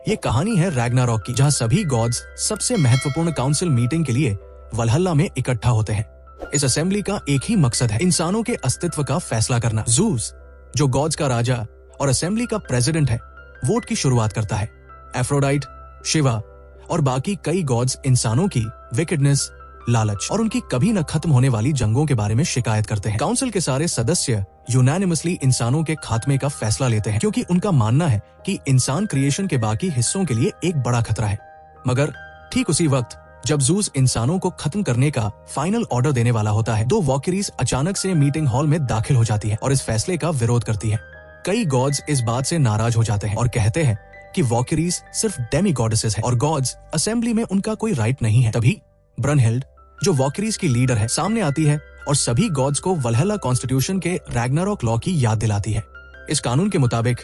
ये कहानी है रैग्नारॉक की, जहाँ सभी गॉड्स सबसे महत्वपूर्ण काउंसिल मीटिंग के लिए वलहल्ला में इकट्ठा होते हैं। इस असेंबली का एक ही मकसद है, इंसानों के अस्तित्व का फैसला करना। ज़ूस, जो गॉड्स का राजा और असेंबली का प्रेसिडेंट है, वोट की शुरुआत करता है। एफ्रोडाइट, शिवा और बाकी कई गॉड्स इंसानों की विकेडनेस, लालच और उनकी कभी न खत्म होने वाली जंगों के बारे में शिकायत करते हैं। काउंसिल के सारे सदस्य यूनानिमसली इंसानों के खात्मे का फैसला लेते हैं, क्योंकि उनका मानना है कि इंसान क्रिएशन के बाकी हिस्सों के लिए एक बड़ा खतरा है। मगर ठीक उसी वक्त जब ज़ूस इंसानों को खत्म करने का फाइनल ऑर्डर देने वाला होता है, 2 वॉकिरीज अचानक से मीटिंग हॉल में दाखिल हो जाती है और इस फैसले का विरोध करती है। कई गॉड्स इस बात से नाराज हो जाते हैं और कहते हैं कि वॉकिरीज सिर्फ डेमी गॉडेसेस है और गॉड्स असेंबली में उनका कोई राइट नहीं है। तभी ब्रनहिल्ड, जो वॉकिरीज की लीडर है, सामने आती है और सभी गॉड्स को वलहल्ला कॉन्स्टिट्यूशन के रैग्नारॉक लॉ की याद दिलाती है। इस कानून के मुताबिक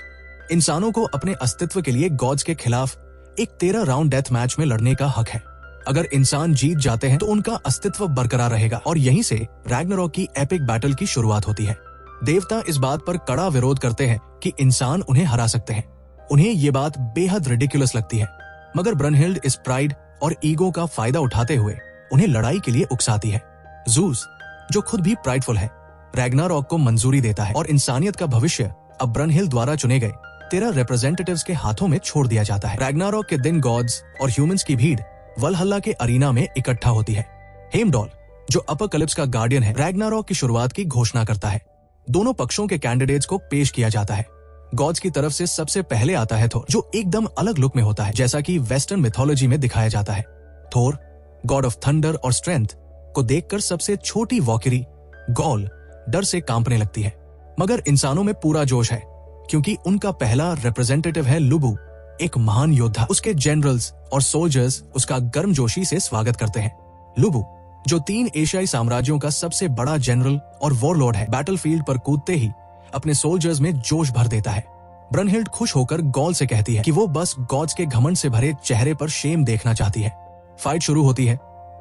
इंसानों को अपने अस्तित्व के लिए गॉड्स के खिलाफ एक 13 राउंड डेथ मैच में लड़ने का हक है। अगर इंसान जीत जाते हैं तो उनका अस्तित्व बरकरार रहेगा और यहीं से रैग्नारॉक की एपिक बैटल की शुरुआत होती है। देवता इस बात पर कड़ा विरोध करते हैं कि इंसान उन्हें हरा सकते हैं। उन्हें ये बात बेहद रिडिकुलस लगती है, मगर ब्रनहिल्ड इस प्राइड और ईगो का फायदा उठाते हुए उन्हें लड़ाई के लिए उकसाती है। ज़ूस, जो खुद भी प्राइडफुल है, रैग्नारॉक को मंजूरी देता है और इंसानियत का भविष्य अब ब्रनहिल्ड द्वारा चुने गए 13 रिप्रेजेंटेटिव्स के हाथों में छोड़ दिया जाता है। रैग्नारॉक के दिन गॉड्स और ह्यूमंस की भीड़ वलहल्ला के अरीना में इकट्ठा होती है। हेमडॉल, जो अपोकलिप्स का गार्डियन है, रैग्नारॉक की शुरुआत की घोषणा करता है। दोनों पक्षों के कैंडिडेट्स को पेश किया जाता है। गॉड्स की तरफ से सबसे पहले आता है थोर, जो एकदम अलग लुक में होता है, जैसा कि वेस्टर्न मिथोलॉजी में दिखाया जाता है। थोर, गॉड ऑफ थंडर और स्ट्रेंथ, को देखकर सबसे छोटी वॉकिरी गॉल डर से कांपने लगती है। मगर इंसानों में पूरा जोश है, क्योंकि उनका पहला रिप्रेजेंटेटिव है लुबू, एक महान योद्धा। उसके जनरल्स और सोल्जर्स उसका गर्मजोशी से स्वागत करते हैं। लुबू, जो 3 एशियाई साम्राज्यों का सबसे बड़ा जनरल और वॉरलॉर्ड है, बैटलफील्ड पर कूदते ही अपने सोल्जर्स में जोश भर देता है। ब्रनहिल्ड खुश होकर गॉल से कहती है कि वो बस गॉड्स के घमंड से भरे चेहरे पर शेम देखना चाहती है। फाइट शुरू होती है,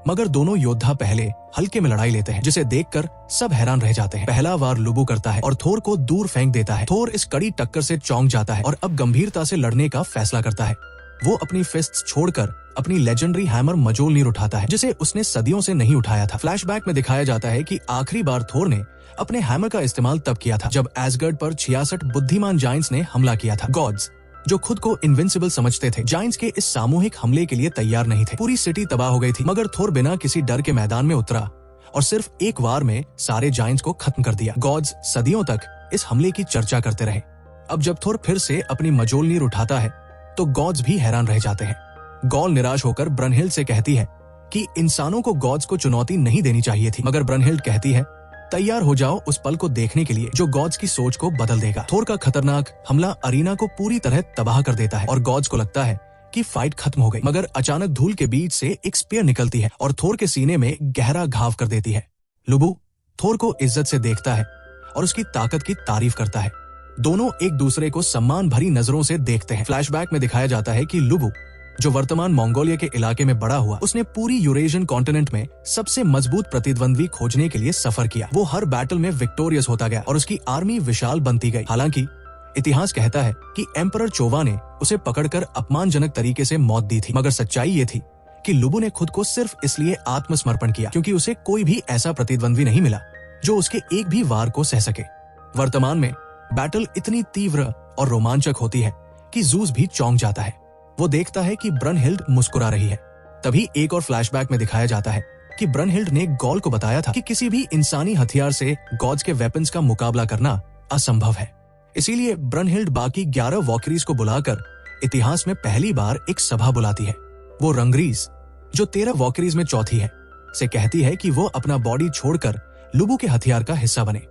मगर दोनों योद्धा पहले हल्के में लड़ाई लेते हैं, जिसे देखकर सब हैरान रह जाते हैं। पहला वार लुबू करता है और थोर को दूर फेंक देता है। थोर इस कड़ी टक्कर से चौंक जाता है और अब गंभीरता से लड़ने का फैसला करता है। वो अपनी फिस्ट्स छोड़कर अपनी लेजेंडरी हैमर मजोलनीर उठाता है, जिसे उसने सदियों से नहीं उठाया था। फ्लैशबैक में दिखाया जाता है कि आखिरी बार थोर ने अपने हैमर का इस्तेमाल तब किया था जब एसगर्ड पर 66 बुद्धिमान जायंट्स ने हमला किया था। गॉड्स, जो खुद को इनविंसिबल समझते थे, जायंट्स के इस सामूहिक हमले के लिए तैयार नहीं थे। पूरी सिटी तबाह हो गई थी, मगर थोर बिना किसी डर के मैदान में उतरा और सिर्फ एक वार में सारे जायंट्स को खत्म कर दिया। गॉड्स सदियों तक इस हमले की चर्चा करते रहे। अब जब थोर फिर से अपनी मजोलनीर उठाता है तो गॉड्स भी हैरान रह जाते हैं। गॉल निराश होकर ब्रनहिल्ड से कहती है कि इंसानों को गॉड्स को चुनौती नहीं देनी चाहिए थी, मगर ब्रनहिल्ड कहती है, तैयार हो जाओ उस पल को देखने के लिए जो गॉड्स की सोच को बदल देगा। थोर का खतरनाक हमला अरीना को पूरी तरह तबाह कर देता है और गॉड्स को लगता है कि फाइट खत्म हो गई, मगर अचानक धूल के बीच से एक स्पीयर निकलती है और थोर के सीने में गहरा घाव कर देती है। लुबू थोर को इज्जत से देखता है और उसकी ताकत की तारीफ करता है। दोनों एक दूसरे को सम्मान भरी नजरों से देखते हैं। फ्लैशबैक में दिखाया जाता है कि लुबू, जो वर्तमान मंगोलिया के इलाके में बड़ा हुआ, उसने पूरी यूरेशियन कॉन्टिनेंट में सबसे मजबूत प्रतिद्वंद्वी खोजने के लिए सफर किया। वो हर बैटल में विक्टोरियस होता गया और उसकी आर्मी विशाल बनती गई। हालांकि इतिहास कहता है कि एम्परर चोवा ने उसे पकड़कर अपमानजनक तरीके से मौत दी थी, मगर सच्चाई ये थी कि लुबू ने खुद को सिर्फ इसलिए आत्मसमर्पण किया क्योंकि उसे कोई भी ऐसा प्रतिद्वंद्वी नहीं मिला जो उसके एक भी वार को सह सके। वर्तमान में बैटल इतनी तीव्र और रोमांचक होती है कि ज़ूस भी चौंक जाता है। वो देखता है कि ब्रनहिल्ड मुस्कुरा रही है। तभी एक और फ्लैशबैक में दिखाया जाता है कि ब्रनहिल्ड ने गॉल को बताया था कि किसी भी इंसानी हथियार से गॉड्स के वेपन्स का मुकाबला करना असंभव है। इसीलिए ब्रनहिल्ड बाकी 11 वॉकिरीज को बुलाकर इतिहास में पहली बार एक सभा बुलाती है। वो रंगरीज, जो 13 वॉकिरीज में चौथी है, से कहती है कि वो अपना बॉडी छोड़कर लुबू के हथियार का हिस्सा बने।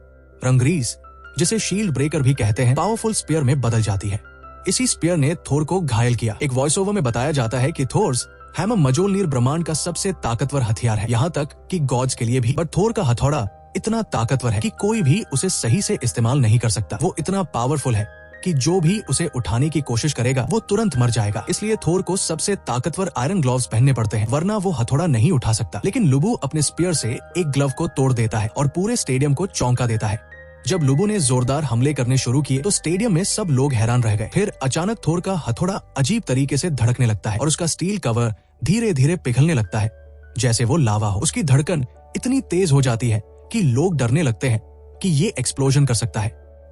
रंगरीज, जिसे शील्ड ब्रेकर भी कहते हैं, पावरफुल स्पीयर में बदल जाती है। इसी स्पीयर ने थोर को घायल किया। एक वॉइस ओवर में बताया जाता है कि थोर्स हैमर मजोलनीर ब्रह्मांड का सबसे ताकतवर हथियार है, यहाँ तक कि गॉड्स के लिए भी। बट थोर का हथौड़ा इतना ताकतवर है कि कोई भी उसे सही से इस्तेमाल नहीं कर सकता। वो इतना पावरफुल है कि जो भी उसे उठाने की कोशिश करेगा वो तुरंत मर जाएगा। इसलिए थोर को सबसे ताकतवर आयरन ग्लव्स पहनने पड़ते हैं, वरना वो हथौड़ा नहीं उठा सकता। लेकिन लुबू अपने स्पीयर से एक ग्लव को तोड़ देता है और पूरे स्टेडियम को चौंका देता है। जब लुबू ने जोरदार हमले करने शुरू किए तो स्टेडियम में सब लोग हैरान रह गए। फिर अचानक थोर का हथौड़ा अजीब तरीके से धड़कने लगता है और उसका स्टील कवर धीरे धीरे पिघलने लगता है जैसे वो लावा हो। उसकी धड़कन इतनी तेज हो जाती है कि लोग डरने लगते हैं कि ये एक्सप्लोजन कर सकता है।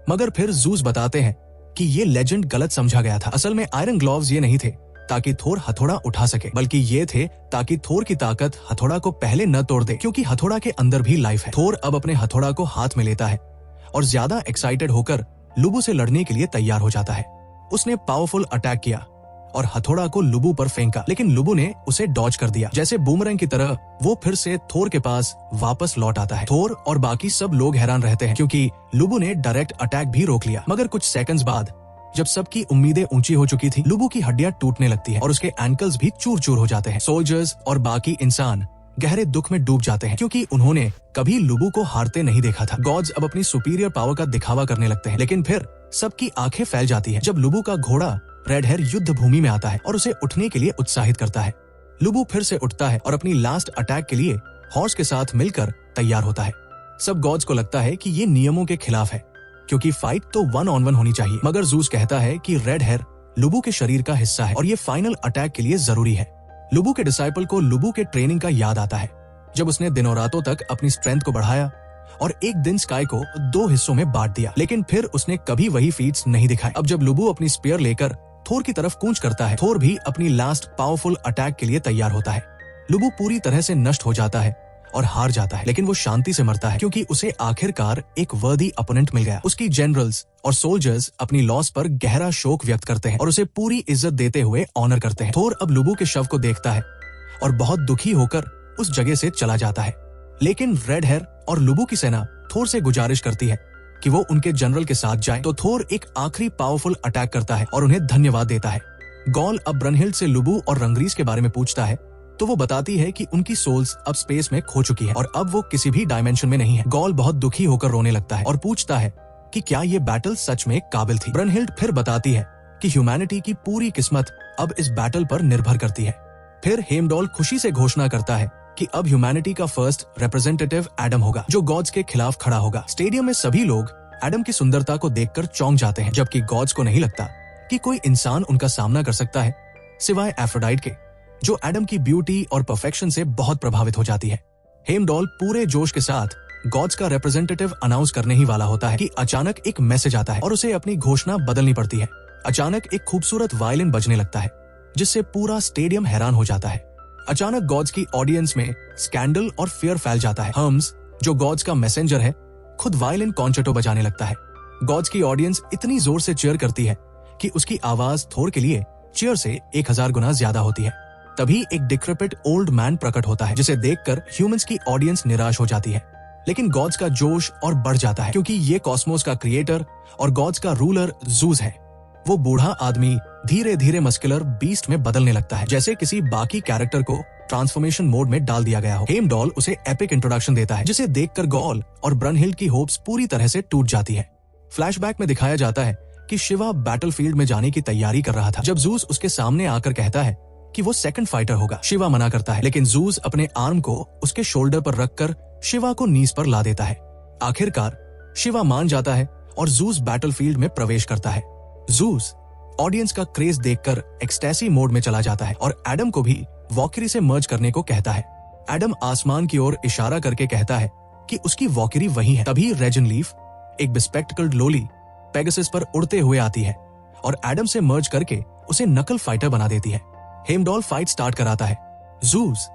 मगर फिर जूस बताते हैं कि ये लेजेंड गलत समझा गया था। असल में आयरन ग्लोव्स ये नहीं थे ताकि थोर हथौड़ा उठा सके, बल्कि ये थे ताकि थोर की ताकत हथौड़ा को पहले न तोड़ दे, क्योंकि हथौड़ा के अंदर भी लाइफ है। थोर अब अपने हथौड़ा को हाथ में लेता है और ज्यादा एक्साइटेड होकर लुबू से लड़ने के लिए तैयार हो जाता है। उसने पावरफुल अटैक किया और हथौड़ा को लुबू पर फेंका, लेकिन लुबू ने उसे डॉज कर दिया। जैसे बूमरैंग की तरह वो फिर से थोर के पास वापस लौट आता है। थोर और बाकी सब लोग हैरान रहते हैं क्योंकि लुबू ने डायरेक्ट अटैक भी रोक लिया। मगर कुछ सेकंड्स बाद जब सबकी उम्मीदें ऊंची हो चुकी थी, लुबू की हड्डियां टूटने लगती है और उसके एंकल्स भी चूर चूर हो जाते हैं। सोल्जर्स और बाकी इंसान गहरे दुख में डूब जाते हैं क्योंकि उन्होंने कभी लुबू को हारते नहीं देखा था। गॉड्स अब अपनी सुपीरियर पावर का दिखावा करने लगते हैं, लेकिन फिर सबकी आंखें फैल जाती है जब लुबू का घोड़ा रेड हेयर युद्ध भूमि में आता है और उसे उठने के लिए उत्साहित करता है। लुबू फिर से उठता है और अपनी लास्ट अटैक के लिए हॉर्स के साथ मिलकर तैयार होता है। सब गॉड्स को लगता है कि ये नियमों के खिलाफ है क्योंकि फाइट तो 1-on-1 होनी चाहिए, मगर जूस कहता है कि रेड हेयर लुबू के शरीर का हिस्सा है और ये फाइनल अटैक के लिए जरूरी है। लुबू के डिसाइपल को लुबू के ट्रेनिंग का याद आता है जब उसने दिनों रातों तक अपनी स्ट्रेंथ को बढ़ाया और एक दिन स्काई को 2 हिस्सों में बांट दिया, लेकिन फिर उसने कभी वही फीट्स नहीं दिखाए। अब जब लुबू अपनी स्पीयर लेकर थोर की तरफ कूच करता है, थोर भी अपनी लास्ट पावरफुल अटैक के लिए तैयार होता है। लुबू पूरी तरह से नष्ट हो जाता है और हार जाता है, लेकिन वो शांति से मरता है क्योंकि उसे आखिरकार एक वर्दी अपोनेंट मिल गया। उसकी जनरल्स और सोल्जर्स अपनी लॉस पर गहरा शोक व्यक्त करते हैं और उसे पूरी इज्जत देते हुए ऑनर करते हैं। थोर अब लुबू के शव को देखता है और बहुत दुखी होकर उस जगह से चला जाता है, लेकिन रेड हेयर और लुबू की सेना थोर से गुजारिश करती है कि वो उनके जनरल के साथ जाए, तो थोर एक आखिरी पावरफुल अटैक करता है और उन्हें धन्यवाद देता है। गॉल अब ब्रनहिल्ड से लुबू और रंगरीज के बारे में पूछता है तो वो बताती है कि उनकी सोल्स अब स्पेस में खो चुकी है और अब वो किसी भी डायमेंशन में नहीं है। गॉल बहुत दुखी होकर रोने लगता है और पूछता है कि क्या ये बैटल सच में काबिल थी। ब्रनहिल्ड फिर बताती है कि ह्यूमैनिटी की पूरी किस्मत अब इस बैटल पर निर्भर करती है। फिर हेमडॉल खुशी से घोषणा करता है कि अब ह्यूमैनिटी का फर्स्ट रिप्रेजेंटेटिव एडम होगा जो गॉड्स के खिलाफ खड़ा होगा। स्टेडियम में सभी लोग एडम की सुंदरता को देखकर चौंक जाते हैं, जबकि गॉड्स को नहीं लगता कि कोई इंसान उनका सामना कर सकता है सिवाय एफ्रोडाइट के, जो एडम की ब्यूटी और परफेक्शन से बहुत प्रभावित हो जाती है। हेमडॉल पूरे जोश के साथ गॉड्स का रिप्रेजेंटेटिव अनाउंस करने ही वाला होता है कि अचानक एक मैसेज आता है और उसे अपनी घोषणा बदलनी पड़ती है। अचानक एक खूबसूरत वायलिन बजने लगता है जिससे पूरा स्टेडियम हैरान हो जाता है। अचानक गॉड्स की ऑडियंस में स्कैंडल और फियर फैल जाता है। हर्म्स, जो गॉड्स का मैसेंजर है, खुद वायलिन कॉन्सर्टो बजाने लगता है। गॉड्स की ऑडियंस इतनी जोर से चीयर करती है कि उसकी आवाज थोर के लिए चीयर से 1000 गुना ज्यादा होती है। तभी एक डिक्रेपिट ओल्ड मैन प्रकट होता है जिसे देखकर ह्यूमंस की ऑडियंस निराश हो जाती है, लेकिन गॉड्स का जोश और बढ़ जाता है क्योंकि ये कॉस्मोस का क्रिएटर और गॉड्स का रूलर जूस है। वो बूढ़ा आदमी धीरे धीरे मस्कुलर बीस्ट में बदलने लगता है, जैसे किसी बाकी कैरेक्टर को ट्रांसफॉर्मेशन मोड में डाल दिया गया हो। हेमडॉल उसे एपिक इंट्रोडक्शन देता है जिसे देखकर गॉल और ब्रनहिल्ड की होप्स पूरी तरह से टूट जाती है। फ्लैशबैक में दिखाया जाता है कि शिवा बैटलफील्ड में जाने की तैयारी कर रहा था जब जूस उसके सामने आकर कहता है कि वो सेकंड फाइटर होगा। शिवा मना करता है, लेकिन जूस अपने आर्म को उसके शोल्डर पर रखकर शिवा को नीज पर ला देता है। आखिरकार शिवा मान जाता है और जूस बैटलफील्ड में प्रवेश करता है। जूस ऑडियंस का क्रेज देखकर एक्सटेसी मोड में चला जाता है और एडम को भी वॉकरी से मर्ज करने को कहता है। एडम आसमान की ओर इशारा करके कहता है कि उसकी वॉकरी वही है। तभी रेजन लीफ, एक बिस्पेक्टिकल्ड लोली, पेगासस पर उड़ते हुए आती है और एडम से मर्ज करके उसे नकल फाइटर बना देती है। हेमडॉल फाइट स्टार्ट कराता है। जूस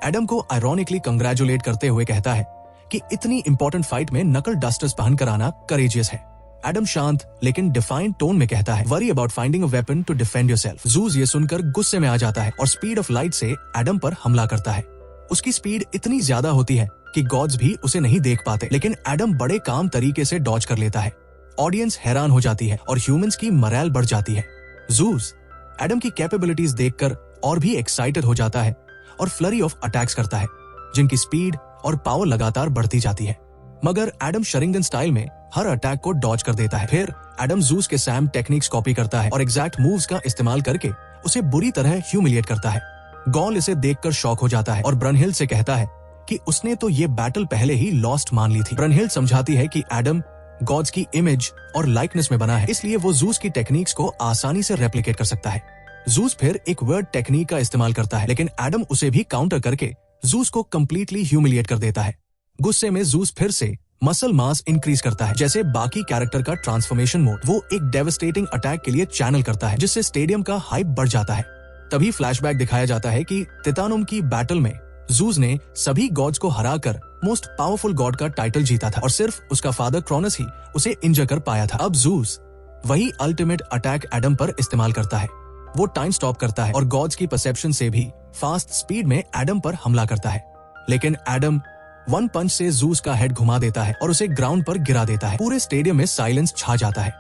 एडम को आयरॉनिकली कंग्रेचुलेट करते हुए कहता है कि इतनी इंपॉर्टेंट फाइट में नकल डस्टर्स पहनकर आना करेजियस है। एडम शांत लेकिन डिफाइंड टोन में कहता है, worry about finding a weapon to defend yourself. Zeus ये सुनकर गुस्से में आ जाता है और स्पीड ऑफ लाइट से एडम पर हमला करता है। उसकी स्पीड इतनी ज्यादा होती है कि गॉड्स भी उसे नहीं देख पाते, लेकिन एडम बड़े काम तरीके से डॉज कर लेता है। ऑडियंस हैरान हो जाती है और ह्यूमंस की मोरल बढ़ जाती है। जूस एडम की कैपेबिलिटीज देखकर और भी एक्साइटेड हो जाता है और फ्लरी ऑफ अटैक्स करता है जिनकी स्पीड और पावर लगातार बढ़ती जाती है, मगर एडम शरिंगन स्टाइल में हर अटैक को डॉज कर देता है। फिर एडम जूस के सैम टेक्निक्स कॉपी करता है और एग्जैक्ट मूव्स का इस्तेमाल करके उसे बुरी तरह ह्यूमिलिएट करता है। गॉल इसे देखकर शॉक हो जाता है और ब्रनहिल्ड से कहता है कि उसने तो ये बैटल पहले ही लॉस्ट मान ली थी। ब्रनहिल्ड समझाती है कि एडम गॉड्स की इमेज और लाइकनेस में बना है, इसलिए वो जूस की टेक्निक्स को आसानी से रेप्लिकेट कर सकता है। जूस फिर एक वर्ड टेक्निक का इस्तेमाल करता है, लेकिन एडम उसे भी काउंटर करके जूस को कंप्लीटली ह्यूमिलिएट कर देता है। गुस्से में जूस फिर से मसल मास इंक्रीज करता है, जैसे बाकी कैरेक्टर का ट्रांसफॉर्मेशन मोड। वो एक डेवस्टेटिंग अटैक के लिए चैनल करता है, जिससे स्टेडियम का हाइप बढ़ जाता है। तभी फ्लैशबैक दिखाया जाता है कि टितानुम की बैटल में जूस ने सभी गॉड्स को हराकर मोस्ट पावरफुल गॉड का टाइटल जीता था और सिर्फ उसका फादर क्रोनस ही उसे इंजर कर पाया था। अब जूस वही अल्टीमेट अटैक एडम पर इस्तेमाल करता है। वो टाइम स्टॉप करता है और गॉड्स की परसेप्शन से भी फास्ट स्पीड में एडम पर हमला करता है, लेकिन एडम वन पंच से जूस का हेड घुमा देता है और उसे ग्राउंड पर गिरा देता है। पूरे स्टेडियम में साइलेंस छा जाता है।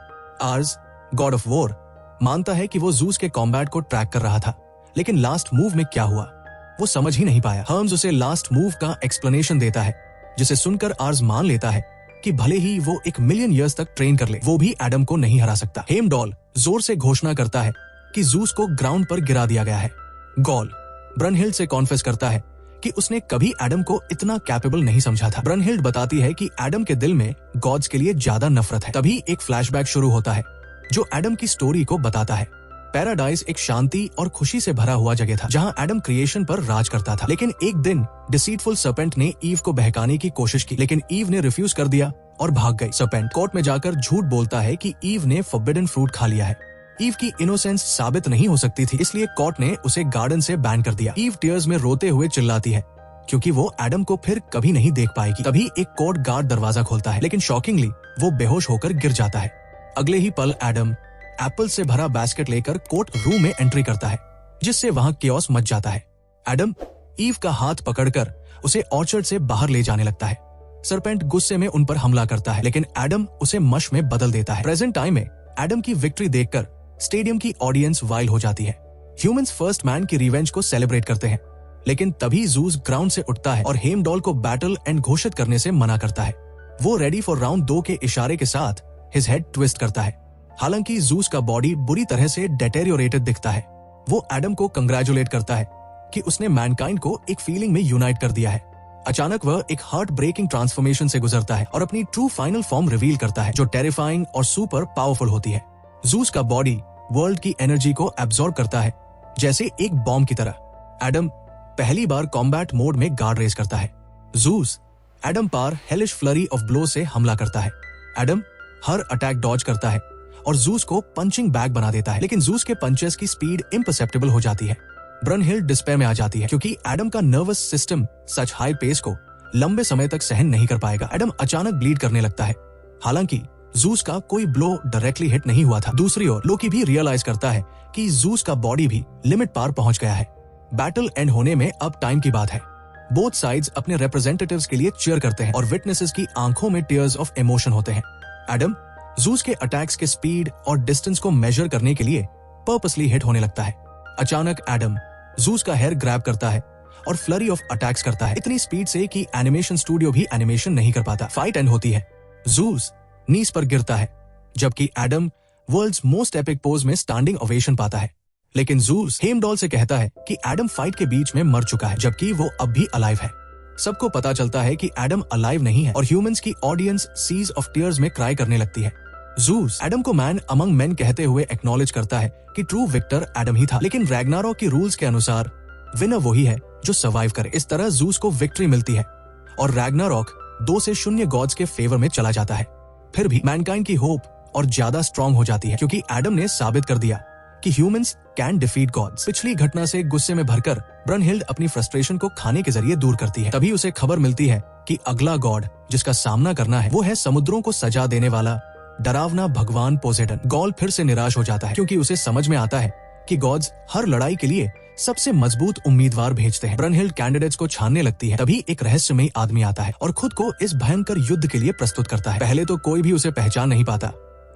आर्स, गॉड ऑफ वॉर, मानता है कि वो जूस के कॉम्बैट को ट्रैक कर रहा था, लेकिन लास्ट मूव में क्या हुआ वो समझ ही नहीं पाया। हर्म्स उसे लास्ट मूव का एक्सप्लेनेशन देता है, जिसे सुनकर आर्स मान लेता है कि भले ही वो 1,000,000 ईयर्स तक ट्रेन कर ले, वो भी एडम को नहीं हरा सकता। हेमडॉल जोर से घोषणा करता है कि जूस को ग्राउंड पर गिरा दिया गया है। गॉल ब्रनहिल्ड से कॉन्फेस करता है कि उसने कभी एडम को इतना कैपेबल नहीं समझा था। ब्रनहिल्ड बताती है कि एडम के दिल में गॉड्स के लिए ज्यादा नफरत है। तभी एक फ्लैशबैक शुरू होता है जो एडम की स्टोरी को बताता है। पैराडाइज एक शांति और खुशी से भरा हुआ जगह था, जहां एडम क्रिएशन पर राज करता था। लेकिन एक दिन डिसीटफुल सर्पेंट ने ईव को बहकाने की कोशिश की, लेकिन ईव ने रिफ्यूज कर दिया और भाग गई। सर्पेंट कोर्ट में जाकर झूठ बोलता है कि ईव ने फॉरबिडन फ्रूट खा लिया है। ईव की इनोसेंस साबित नहीं हो सकती थी, इसलिए कोर्ट ने उसे गार्डन से बैन कर दिया। ईव टीयर्स में रोते हुए चिल्लाती है क्योंकि वो एडम को फिर कभी नहीं देख पाएगी। तभी एक कोर्ट गार्ड दरवाजा खोलता है, लेकिन शॉकिंगली वो बेहोश होकर गिर जाता है। अगले ही पल एडम एप्पल से भरा बास्केट लेकर कोर्ट रूम में एंट्री करता है, जिससे वहां केओस मच जाता है। एडम ईव का हाथ पकड़कर उसे ऑर्चर्ड से बाहर ले जाने लगता है। सरपेंट गुस्से में उन पर हमला करता है, लेकिन एडम उसे मश में बदल देता है। प्रेजेंट टाइम में एडम की विक्ट्री देखकर स्टेडियम की ऑडियंस वाइल्ड हो जाती है। ह्यूमंस फर्स्ट मैन की रिवेंज को सेलिब्रेट करते हैं, लेकिन तभी जूस ग्राउंड से उठता है और हेमडॉल को बैटल एंड घोषित करने से मना करता है। वो रेडी फॉर राउंड 2 के इशारे के साथ हिज हेड ट्विस्ट करता है। हालांकि जूस का बॉडी बुरी तरह से डेटेरियोरेटेड दिखता है। वो एडम को कंग्रेचुलेट करता है कि उसने मैनकाइंड को एक फीलिंग में यूनाइट कर दिया है। अचानक वह एक हार्ट ब्रेकिंग ट्रांसफॉर्मेशन से गुजरता है और अपनी ट्रू फाइनल फॉर्म रिवील करता है, जो टेरिफाइंग और सुपर पावरफुल होती है। जूस का बॉडी वर्ल्ड की एनर्जी को एब्जॉर्ब करता है, जैसे एक बॉम्ब की तरह। एडम पहली बार कॉम्बैट मोड में गार्ड रेज करता है। जूस एडम पर हेलिश फ्लरी ऑफ ब्लो से हमला करता है। एडम हर अटैक डॉज करता है और जूस को पंचिंग बैग बना देता है, लेकिन जूस के पंचेस की स्पीड इम्परसेप्टिबल हो जाती है। ब्रनहिल्ड डिस्पेयर में आ जाती है क्योंकि एडम का nervous system such high pace को लंबे समय तक सहन नहीं कर पाएगा। एडम अचानक ब्लीड करने लगता है। हालांकि जूस का कोई ब्लो डायरेक्टली हिट नहीं हुआ था। दूसरी ओर लोकी भी रियलाइज करता है कि जूस का बॉडी भी लिमिट पार पहुंच गया है। बैटल एंड होने में अब टाइम की बात है। बोथ साइड्स अपने रिप्रेजेंटेटिव्स के लिए चीयर करते हैं और विटनेसेस की आंखों में टीयर्स ऑफ इमोशन होते हैं। एडम जूस के अटैक्स के स्पीड और डिस्टेंस को मेजर करने के लिए पर्पसली हिट होने लगता है। अचानक एडम जूस का हेयर ग्रैब करता है और फ्लरी ऑफ अटैक्स करता है, इतनी स्पीड से कि एनिमेशन स्टूडियो भी एनिमेशन नहीं कर पाता। फाइट एंड होती है। जूस नीज पर गिरता है, जबकि Adam world's most epic pose में स्टैंडिंग ओवेशन पाता है। लेकिन जूस हेमडॉल से कहता है कि एडम फाइट के बीच में मर चुका है, जबकि वो अब भी अलाइव है। सबको पता चलता है कि एडम अलाइव नहीं है और ह्यूमंस की ऑडियंस सीज ऑफ टीयर्स में क्राई करने लगती है। जूस एडम को मैन अमंग मेन कहते हुए एक्नॉलेज करता है कि ट्रू विक्टर एडम ही था, लेकिन रैग्नारोक की रूल्स के अनुसार विनर वही है जो सर्वाइव करे। इस तरह जूस को विक्ट्री मिलती है और रैग्नारोक 2-0 गॉड्स के फेवर में चला जाता है। फिर भी मैनकाइंड की होप और ज्यादा स्ट्रॉन्ग हो जाती है क्योंकि एडम ने साबित कर दिया कि ह्यूमंस कैन डिफीट गॉड्स। पिछली घटना से गुस्से में भरकर ब्रनहिल्ड अपनी फ्रस्ट्रेशन को खाने के जरिए दूर करती है। तभी उसे खबर मिलती है कि अगला गॉड जिसका सामना करना है वो है समुद्रों को सजा देने वाला डरावना भगवान पोसेडन। गॉल फिर से निराश हो जाता है क्योंकि उसे समझ में आता है कि गॉड्स हर लड़ाई के लिए सबसे मजबूत उम्मीदवार भेजते हैं। ब्रनहिल्ड कैंडिडेट्स को छानने लगती है। तभी एक रहस्यमयी आदमी आता है और खुद को इस भयंकर युद्ध के लिए प्रस्तुत करता है। पहले तो कोई भी उसे पहचान नहीं पाता,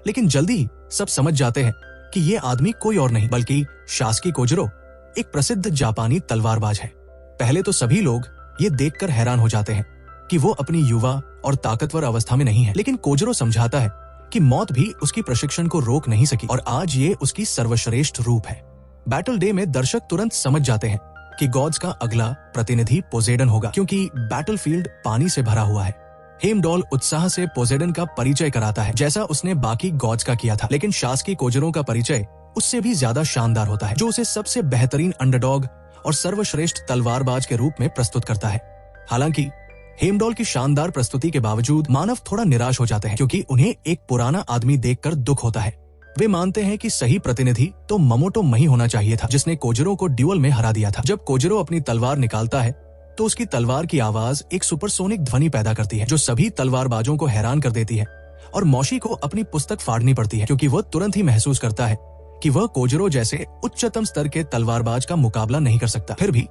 लेकिन जल्दी ही सब समझ जाते हैं कि ये आदमी कोई और नहीं बल्कि शासकी कोजरो, एक प्रसिद्ध जापानी तलवारबाज है। पहले तो सभी लोग ये देखकर हैरान हो जाते हैं कि वो अपनी युवा और ताकतवर अवस्था में नहीं है, लेकिन कोजरो समझाता है कि मौत भी उसकी प्रशिक्षण को रोक नहीं सकी और आज ये उसकी सर्वश्रेष्ठ रूप है। बैटल डे में दर्शक तुरंत समझ जाते हैं कि गॉड्स का अगला प्रतिनिधि पोसेडन होगा क्योंकि बैटलफील्ड पानी से भरा हुआ है। हेमडॉल उत्साह से पोसेडन का परिचय कराता है, जैसा उसने बाकी गॉड्स का किया था। लेकिन शासकीय कोजरो का परिचय उससे भी ज्यादा शानदार होता है, जो उसे सबसे बेहतरीन अंडरडॉग और सर्वश्रेष्ठ तलवारबाज के रूप में प्रस्तुत करता है। हालांकि हेमडॉल की शानदार प्रस्तुति के बावजूद मानव थोड़ा निराश हो जाते हैं, क्योंकि उन्हें एक पुराना आदमी देखकर दुख होता है। वे मानते हैं कि सही प्रतिनिधि तो ममोटो मही होना चाहिए था, जिसने कोजरो को ड्यूअल में हरा दिया था। जब कोजरो अपनी तलवार निकालता है तो उसकी तलवार की आवाज एक सुपरसोनिक ध्वनि पैदा करती है, जो सभी तलवारबाजों को हैरान कर देती है और मोशी को अपनी पुस्तक फाड़नी पड़ती है, क्योंकि वह तुरंत ही महसूस करता है कि वह कोजरो जैसे उच्चतम स्तर के तलवारबाज का मुकाबला नहीं कर सकता। फिर भी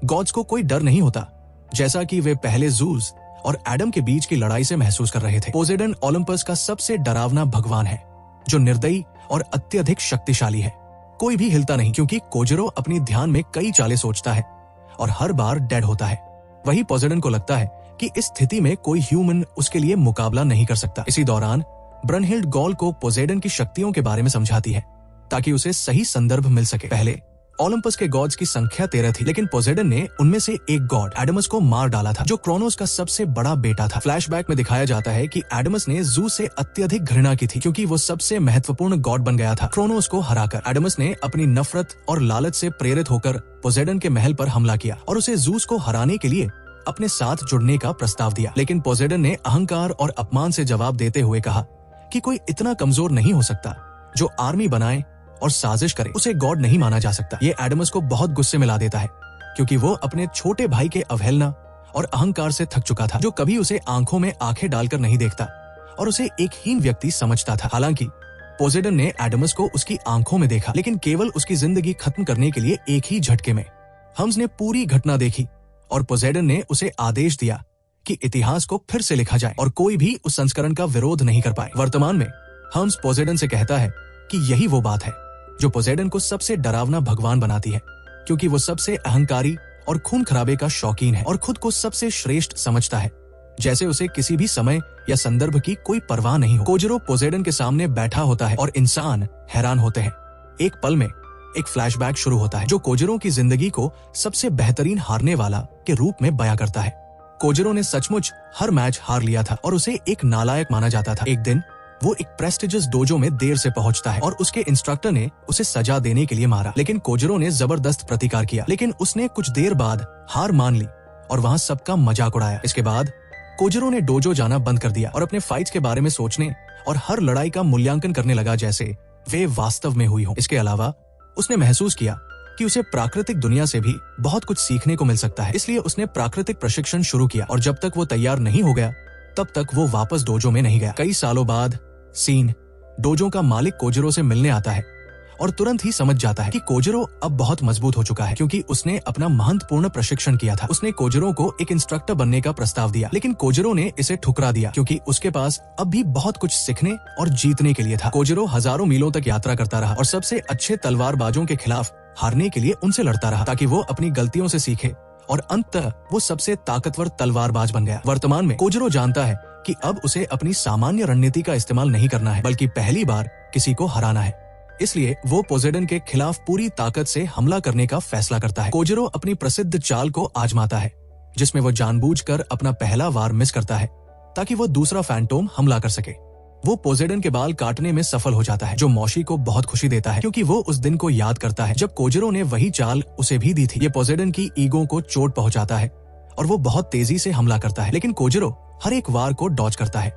गॉड्स को कोई डर नहीं होता, जैसा कि वे पहले ज़ूस और एडम के बीच की लड़ाई से महसूस कर रहे थे। पोसेडन ओलंपस का सबसे डरावना भगवान है, जो निर्दयी और अत्यधिक शक्तिशाली है। कोई भी हिलता नहीं, क्योंकि कोजरो अपनी ध्यान में कई चालें सोचता है और हर बार डेड होता है। वही पोसेडन को लगता है कि इस स्थिति में कोई ह्यूमन उसके लिए मुकाबला नहीं कर सकता। इसी दौरान ब्रनहिल्ड गॉल को पोसेडन की शक्तियों के बारे में समझाती है, ताकि उसे सही संदर्भ मिल सके। पहले ओलंपस के गॉड्स की संख्या 13 थी, लेकिन पोसेडन ने उनमें से एक गॉड एडमस को मार डाला था, जो क्रोनोस का सबसे बड़ा बेटा था। फ्लैशबैक में दिखाया जाता है कि एडमस ने ज़ूस से अत्यधिक घृणा की थी, क्योंकि वो सबसे महत्वपूर्ण गॉड बन गया था। क्रोनोस को हराकर एडमस ने अपनी नफरत और लालच से प्रेरित होकर पोसेडन के महल पर हमला किया और उसे ज़ूस को हराने के लिए अपने साथ जुड़ने का प्रस्ताव दिया। लेकिन पोसेडन ने अहंकार और अपमान से जवाब देते हुए कहा कि कोई इतना कमजोर नहीं हो सकता जो आर्मी बनाए और साजिश करे, उसे गॉड नहीं माना जा सकता। ये एडमस को बहुत गुस्से में ला देता है, क्योंकि वो अपने छोटे भाई के अवहेलना और अहंकार से थक चुका था, जो कभी उसे आंखों में आंखें डालकर नहीं देखता और उसे एक हीन व्यक्ति समझता था। हालांकि पोसेडन ने एडमस को उसकी आंखों में देखा, लेकिन केवल उसकी जिंदगी खत्म करने के लिए एक ही झटके में। हम्स ने पूरी घटना देखी और पोसेडन ने उसे आदेश दिया कि इतिहास को फिर से लिखा जाए और कोई भी उस संस्करण का विरोध नहीं कर पाए। वर्तमान में हम्स पोसेडन से कहता है कि यही वो बात है जो पोसेडन को सबसे डरावना भगवान बनाती है, क्योंकि वो सबसे अहंकारी और खून खराबे का शौकीन है और खुद को सबसे श्रेष्ठ समझता है, जैसे उसे किसी भी समय या संदर्भ की कोई परवाह नहीं हो। कोजरो पोसेडन के सामने बैठा होता है और इंसान हैरान होते हैं। एक पल में एक फ्लैशबैक शुरू होता है, जो कोजरो की जिंदगी को सबसे बेहतरीन हारने वाला के रूप में बयां करता है। कोजरो ने सचमुच हर मैच हार लिया था और उसे एक नालायक माना जाता था। एक दिन वो एक प्रेस्टिजियस डोजो में देर से पहुंचता है और उसके इंस्ट्रक्टर ने उसे सजा देने के लिए मारा, लेकिन कोजरो ने जबरदस्त प्रतिकार किया। लेकिन उसने कुछ देर बाद हार मान ली और वहां सबका मजाक उड़ाया। इसके बाद कोजरो ने डोजो जाना बंद कर दिया और अपने फाइट्स के बारे में सोचने और हर लड़ाई का मूल्यांकन करने लगा जैसे वे वास्तव में हुई हो। इसके अलावा उसने महसूस किया कि उसे प्राकृतिक दुनिया से भी बहुत कुछ सीखने को मिल सकता है, इसलिए उसने प्राकृतिक प्रशिक्षण शुरू किया और जब तक वो तैयार नहीं हो गया तब तक वो वापस डोजो में नहीं गया। कई सालों बाद सीन डोजो का मालिक कोजरो से मिलने आता है और तुरंत ही समझ जाता है कि कोजरो अब बहुत मजबूत हो चुका है, क्योंकि उसने अपना महत्वपूर्ण प्रशिक्षण किया था। उसने कोजरो को एक इंस्ट्रक्टर बनने का प्रस्ताव दिया, लेकिन कोजरो ने इसे ठुकरा दिया, क्योंकि उसके पास अब भी बहुत कुछ सीखने और जीतने के लिए था। कोजरो हजारों मीलों तक यात्रा करता रहा और सबसे अच्छे तलवारबाजों के खिलाफ हारने के लिए उनसे लड़ता रहा, ताकि वो अपनी गलतियों से सीखे और अंततः वो सबसे ताकतवर तलवारबाज बन गया। वर्तमान में कोजरो जानता है कि अब उसे अपनी सामान्य रणनीति का इस्तेमाल नहीं करना है, बल्कि पहली बार किसी को हराना है। इसलिए वो पोसेडन के खिलाफ पूरी ताकत से हमला करने का फैसला करता है। कोजरो अपनी प्रसिद्ध चाल को आजमाता है, जिसमें वो जानबूझकर अपना पहला वार मिस करता है ताकि वो दूसरा फैंटोम हमला कर सके। वो पोसेडन के बाल काटने में सफल हो जाता है, जो मोशी को बहुत खुशी देता है, क्योंकि वो उस दिन को याद करता है जब कोजरो ने वही चाल उसे भी दी थी। ये पोसेडन की ईगो को चोट पहुंचाता है और वो बहुत तेजी से हमला करता है, लेकिन कोजरो हर एक वार को डॉज करता है।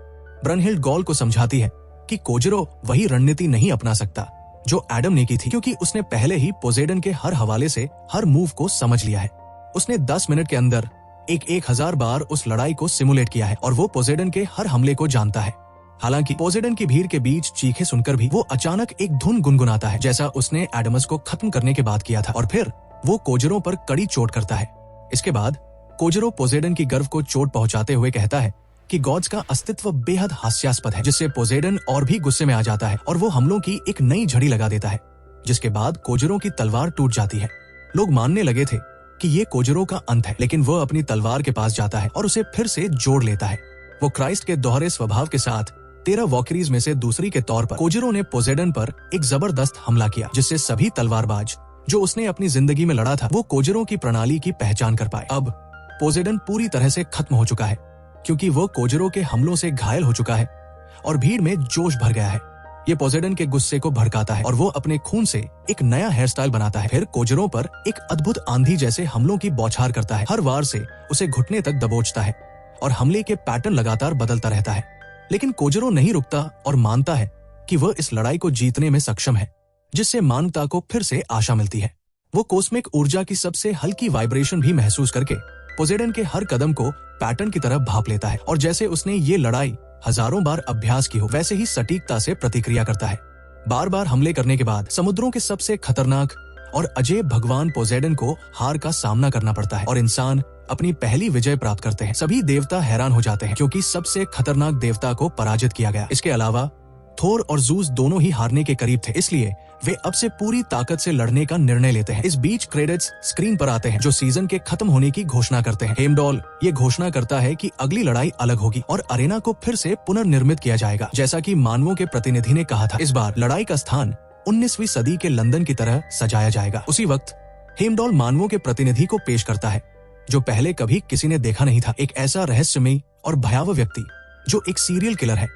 ब्रनहिल्ड गॉल को समझाती है कि कोजरो वही रणनीति नहीं अपना सकता जो एडम ने की थी, क्योंकि उसने पहले ही पोसेडन के हर हवाले से हर मूव को समझ लिया है। उसने 10 मिनट के अंदर 1000 बार उस लड़ाई को सिमुलेट किया है और वो पोसेडन के हर हमले को जानता है। हालांकि पोसेडन की भीड़ के बीच चीखे सुनकर भी वो अचानक एक धुन गुनगुनाता है, जैसा उसने एडमस को खत्म करने के बाद किया था, और फिर वो कोजरो पर कड़ी चोट करता है। इसके बाद कोजरो पोसेडन की गर्व को चोट पहुंचाते हुए कहता है कि गॉड्स का अस्तित्व बेहद हास्यास्पद है, जिससे पोसेडन और भी गुस्से में आ जाता है और वो हमलों की एक नई झड़ी लगा देता है, जिसके बाद कोजरो की तलवार टूट जाती है। लोग मानने लगे थे कि ये कोजरो का अंत है, लेकिन वो अपनी तलवार के पास जाता है और उसे फिर से जोड़ लेता है। वो क्राइस्ट के दोहरे स्वभाव के साथ 13 वॉकरीज में से दूसरी के तौर पर कोजरो ने पोसेडन पर एक जबरदस्त हमला किया, जिससे सभी तलवारबाज जो उसने अपनी जिंदगी में लड़ा था वो कोजरो की प्रणाली की पहचान कर पाए। अब पोसेडन पूरी तरह से खत्म हो चुका है, क्योंकि वो कोजरों के हमलों से घायल हो चुका है और भीड़ में जोश भर गया है। ये पोसेडन के गुस्से को भड़काता है और वो अपने खून से एक नया हेयर स्टाइल बनाता है। फिर कोजरों पर एक अद्भुत आंधी जैसे हमलों की बौछार करता है। हर वार से उसे घुटने तक दबोचता है और हमले के पैटर्न लगातार बदलता रहता है। लेकिन कोजरो नहीं रुकता और मानता है कि वह इस लड़ाई को जीतने में सक्षम है, जिससे मानवता को फिर से आशा मिलती है। वो कॉस्मिक ऊर्जा की सबसे हल्की वाइब्रेशन भी महसूस करके पोसेडन के हर कदम को पैटर्न की तरह भाप लेता है और जैसे उसने ये लड़ाई हजारों बार अभ्यास की हो वैसे ही सटीकता से प्रतिक्रिया करता है। बार बार हमले करने के बाद समुद्रों के सबसे खतरनाक और अजेब भगवान पोसेडन को हार का सामना करना पड़ता है और इंसान अपनी पहली विजय प्राप्त करते हैं। सभी देवता हैरान हो जाते हैं क्योंकि सबसे खतरनाक देवता को पराजित किया गया। इसके अलावा थोर और जूस दोनों ही हारने के करीब थे, इसलिए वे अब से पूरी ताकत से लड़ने का निर्णय लेते हैं। इस बीच क्रेडिट्स स्क्रीन पर आते हैं जो सीजन के खत्म होने की घोषणा करते हैं। हेमडॉल ये घोषणा करता है कि अगली लड़ाई अलग होगी और अरेना को फिर से पुनर्निर्मित किया जाएगा, जैसा कि मानवों के प्रतिनिधि ने कहा था। इस बार लड़ाई का स्थान 19वीं सदी के लंदन की तरह सजाया जाएगा। उसी वक्त हेमडॉल मानवों के प्रतिनिधि को पेश करता है जो पहले कभी किसी ने देखा नहीं था। एक ऐसा रहस्यमयी और भयावह व्यक्ति जो एक सीरियल किलर है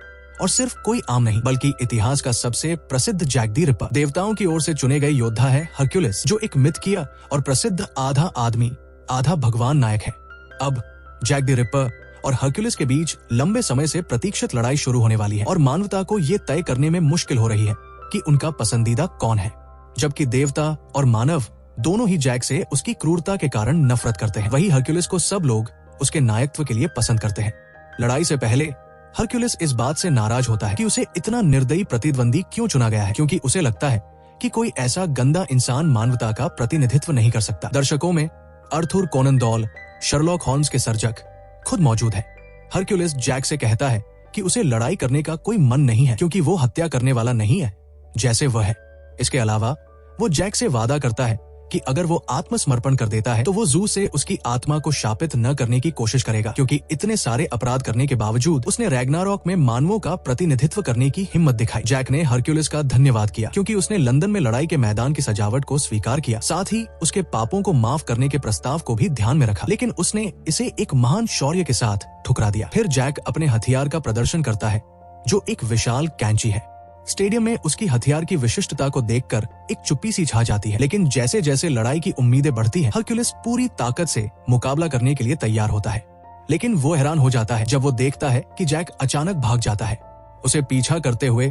और सिर्फ कोई आम नहीं बल्कि इतिहास का सबसे प्रसिद्ध जैक द रिपर। देवताओं की ओर से चुने गए योद्धा है हरक्यूलिस, जो एक मिथकीय और प्रसिद्ध आधा आदमी आधा भगवान नायक है। अब जैक द रिपर और हरक्यूलिस के बीच लंबे समय से प्रतीक्षित लड़ाई शुरू होने वाली है और मानवता को ये तय करने में मुश्किल हो रही है कि उनका पसंदीदा कौन है। जबकि देवता और मानव दोनों ही जैक से उसकी क्रूरता के कारण नफरत करते हैं, वही हरक्यूलिस को सब लोग उसके नायकत्व के लिए पसंद करते हैं। लड़ाई से पहले हरक्यूलिस इस बात से नाराज होता है कि उसे इतना निर्दयी प्रतिद्वंदी क्यों चुना गया है, क्योंकि उसे लगता है कि कोई ऐसा गंदा इंसान मानवता का प्रतिनिधित्व नहीं कर सकता। दर्शकों में अर्थुर कोनन डॉयल, शर्लॉक होम्स के सर्जक खुद मौजूद है। हरक्यूलिस जैक से कहता है कि उसे लड़ाई करने का कोई मन नहीं है क्योंकि वो हत्या करने वाला नहीं है जैसे वह है। इसके अलावा वो जैक से वादा करता है कि अगर वो आत्मसमर्पण कर देता है तो वो जू से उसकी आत्मा को शापित न करने की कोशिश करेगा, क्योंकि इतने सारे अपराध करने के बावजूद उसने रैग्नारॉक में मानवों का प्रतिनिधित्व करने की हिम्मत दिखाई। जैक ने हरक्यूलिस का धन्यवाद किया क्योंकि उसने लंदन में लड़ाई के मैदान की सजावट को स्वीकार किया, साथ ही उसके पापों को माफ करने के प्रस्ताव को भी ध्यान में रखा, लेकिन उसने इसे एक महान शौर्य के साथ ठुकरा दिया। फिर जैक अपने हथियार का प्रदर्शन करता है जो एक विशाल कैंची है। स्टेडियम में उसकी हथियार की विशिष्टता को देखकर एक चुप्पी सी छा जाती है, लेकिन जैसे जैसे लड़ाई की उम्मीदें बढ़ती हैं, हरक्यूलिस पूरी ताकत से मुकाबला करने के लिए तैयार होता है। लेकिन वो हैरान हो जाता है जब वो देखता है कि जैक अचानक भाग जाता है। उसे पीछा करते हुए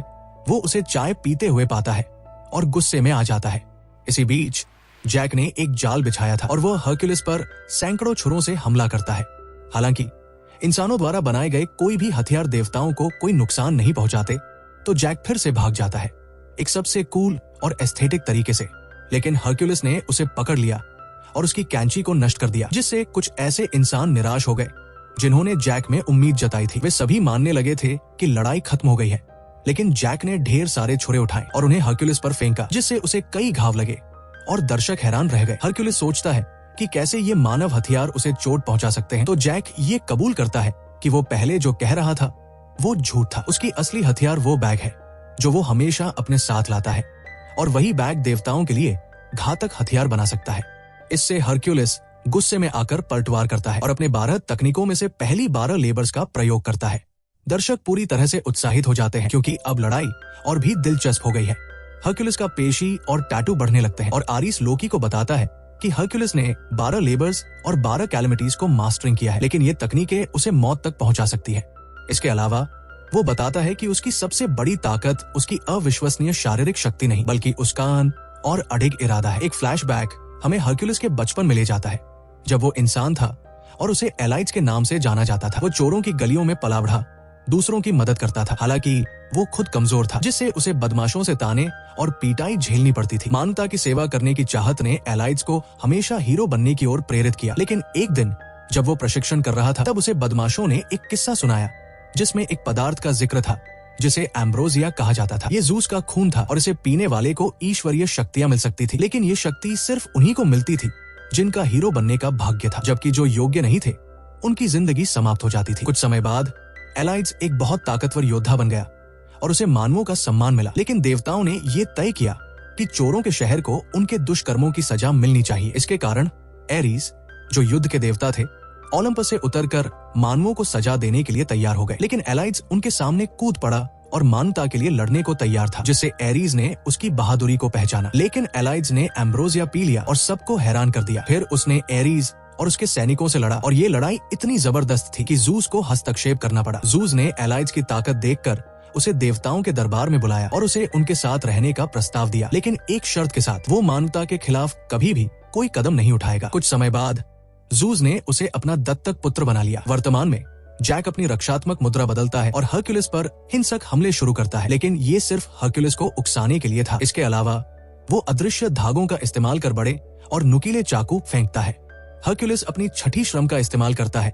वो उसे चाय पीते हुए पाता है और गुस्से में आ जाता है। इसी बीच जैक ने एक जाल बिछाया था और वो हरक्यूलिस पर सैकड़ों छुरों से हमला करता है। हालांकि इंसानों द्वारा बनाए गए कोई भी हथियार देवताओं को कोई नुकसान नहीं पहुंचाते, तो जैक फिर से भाग जाता है एक सबसे कूल और एस्थेटिक तरीके से, लेकिन हरक्यूलिस ने उसे पकड़ लिया और उसकी कैंची को नष्ट कर दिया, जिससे कुछ ऐसे इंसान निराश हो गए जिन्होंने जैक में उम्मीद जताई थी। वे सभी मानने लगे थे कि लड़ाई खत्म हो गई है, लेकिन जैक ने ढेर सारे छुरे उठाए और उन्हें हरक्यूलिस पर फेंका, जिससे उसे कई घाव लगे और दर्शक हैरान रह गए। हरक्यूलिस सोचता है कि कैसे ये मानव हथियार उसे चोट पहुंचा सकते हैं, तो जैक ये कबूल करता है कि वो पहले जो कह रहा था वो झूठ था। उसकी असली हथियार वो बैग है जो वो हमेशा अपने साथ लाता है और वही बैग देवताओं के लिए घातक हथियार बना सकता है। इससे हरक्यूलिस गुस्से में आकर पलटवार करता है और अपने 12 तकनीकों में से पहली 12 लेबर्स का प्रयोग करता है। दर्शक पूरी तरह से उत्साहित हो जाते हैं क्योंकि अब लड़ाई और भी दिलचस्प हो गई है। हरक्यूलिस का पेशी और टैटू बढ़ने लगते हैं और आरिस लोकी को बताता है कि हरक्यूलिस ने 12 लेबर्स और 12 कैलमिटीज को मास्टरिंग किया है, लेकिन ये तकनीकें उसे मौत तक पहुंचा सकती है। इसके अलावा वो बताता है कि उसकी सबसे बड़ी ताकत उसकी अविश्वसनीय शारीरिक शक्ति नहीं बल्कि उसका और अडिग इरादा है। एक फ्लैशबैक हमें हरक्यूलिस के बचपन में ले जाता है जब वो इंसान था और उसे एलाइट्स के नाम से जाना जाता था। वो चोरों की गलियों में पला बढ़ा दूसरों की मदद करता था, हालांकि वो खुद कमजोर था जिससे उसे बदमाशों से ताने और पीटाई झेलनी पड़ती थी। मानवता की सेवा करने की चाहत ने एलाइट्स को हमेशा हीरो बनने की ओर प्रेरित किया, लेकिन एक दिन जब वो प्रशिक्षण कर रहा था तब उसे बदमाशों ने एक किस्सा सुनाया जिसमें एक पदार्थ का जिक्र था जिसे एम्ब्रोसिया कहा जाता था। ये जूस का खून था और इसे पीने वाले को ईश्वरीय शक्तियां मिल सकती थी, लेकिन ये शक्ति सिर्फ उन्हीं को मिलती थी जिनका हीरो बनने का भाग्य था, जबकि जो योग्य नहीं थे उनकी जिंदगी समाप्त हो जाती थी। कुछ समय बाद एलाइड्स एक बहुत ताकतवर योद्धा बन गया और उसे मानवों का सम्मान मिला, लेकिन देवताओं ने ये तय किया कि चोरों के शहर को उनके दुष्कर्मों की सजा मिलनी चाहिए। इसके कारण एरीज जो युद्ध के देवता थे ओलंपस से उतरकर मानवों को सजा देने के लिए तैयार हो गए, लेकिन एलाइड्स उनके सामने कूद पड़ा और मानवता के लिए लड़ने को तैयार था, जिससे एरीज ने उसकी बहादुरी को पहचाना। लेकिन एलाइड्स ने एम्ब्रोसिया पी लिया और सबको हैरान कर दिया। फिर उसने एरीज और उसके सैनिकों से लड़ा और ये लड़ाई इतनी जबरदस्त थी कि ज़ूस को हस्तक्षेप करना पड़ा। ज़ूस ने एलाइड्स की ताकत देखकर उसे देवताओं के दरबार में बुलाया और उसे उनके साथ रहने का प्रस्ताव दिया, लेकिन एक शर्त के साथ, वो मानवता के खिलाफ कभी भी कोई कदम नहीं उठाएगा। कुछ समय बाद ज़ूस ने उसे अपना दत्तक पुत्र बना लिया। वर्तमान में जैक अपनी रक्षात्मक मुद्रा बदलता है और हरक्यूलिस पर हिंसक हमले शुरू करता है, लेकिन ये सिर्फ हरक्यूलिस को उकसाने के लिए था। इसके अलावा वो अदृश्य धागों का इस्तेमाल कर बड़े और नुकीले चाकू फेंकता है। हरक्यूलिस अपनी छठी श्रम का इस्तेमाल करता है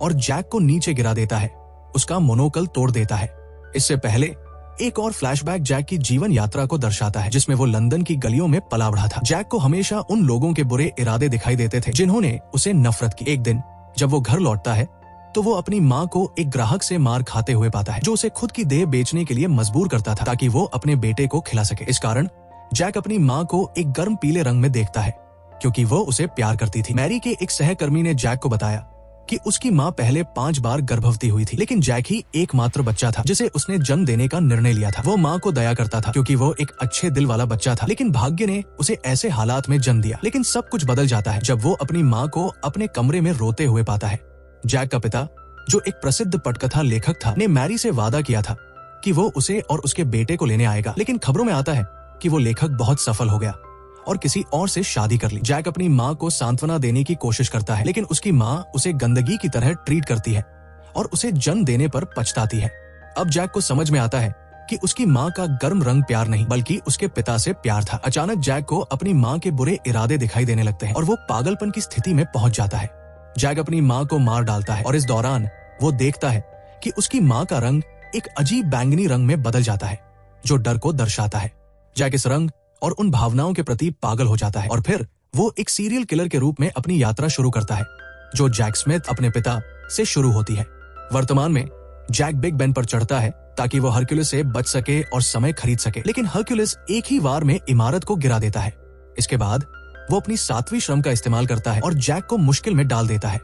और जैक को नीचे गिरा देता है, उसका मोनोकल तोड़ देता है। इससे पहले एक और फ्लैशबैक जैक की जीवन यात्रा को दर्शाता है, जिसमें वो लंदन की गलियों में पला बढ़ा था। जैक को हमेशा उन लोगों के बुरे इरादे दिखाई देते थे जिन्होंने उसे नफरत की। एक दिन जब वो घर लौटता है तो वो अपनी माँ को एक ग्राहक से मार खाते हुए पाता है, जो उसे खुद की देह बेचने के लिए मजबूर करता था ताकि वो अपने बेटे को खिला सके। इस कारण जैक अपनी माँ को एक गर्म पीले रंग में देखता है, क्योंकि वो उसे प्यार करती थी। मैरी के एक सहकर्मी ने जैक को बताया कि उसकी माँ पहले 5 बार गर्भवती हुई थी, लेकिन जैक ही एकमात्र बच्चा था जिसे उसने जन्म देने का निर्णय लिया था। वो माँ को दया करता था क्योंकि वो एक अच्छे दिल वाला बच्चा था, लेकिन भाग्य ने उसे ऐसे हालात में जन्म दिया। लेकिन सब कुछ बदल जाता है जब वो अपनी माँ को अपने कमरे में रोते हुए पाता है। जैक का पिता, जो एक प्रसिद्ध पटकथा लेखक था, ने मैरी से वादा किया था कि वो उसे और उसके बेटे को लेने आएगा, लेकिन खबरों में आता है कि वो लेखक बहुत सफल हो गया और किसी और से शादी कर ली। जैक अपनी माँ को सांत्वना देने की कोशिश करता है, लेकिन उसकी माँ उसे गंदगी की तरह ट्रीट करती है और उसे जन्म देने पर पछताती है। अब जैक को समझ में आता है कि उसकी माँ का गर्म रंग प्यार नहीं बल्कि उसके पिता से प्यार था। अचानक जैक को अपनी माँ के बुरे इरादे दिखाई देने लगते हैं और वो पागलपन की स्थिति में पहुंच जाता है। जैक अपनी माँ को मार डालता है और इस दौरान वो देखता है कि उसकी माँ का रंग एक अजीब बैंगनी रंग में बदल जाता है, जो डर को दर्शाता है। जैक इस रंग और उन भावनाओं के प्रति पागल हो जाता है और फिर वो एक सीरियल किलर के रूप में अपनी यात्रा शुरू करता है, जो जैक स्मिथ अपने पिता से शुरू होती है। वर्तमान में जैक बिग बेन पर चढ़ता है ताकि वो हरक्यूलिस से बच सके और समय खरीद सके, लेकिन हरक्यूलिस एक ही वार में इमारत को गिरा देता है। इसके बाद वो अपनी 7वीं श्रम का इस्तेमाल करता है और जैक को मुश्किल में डाल देता है।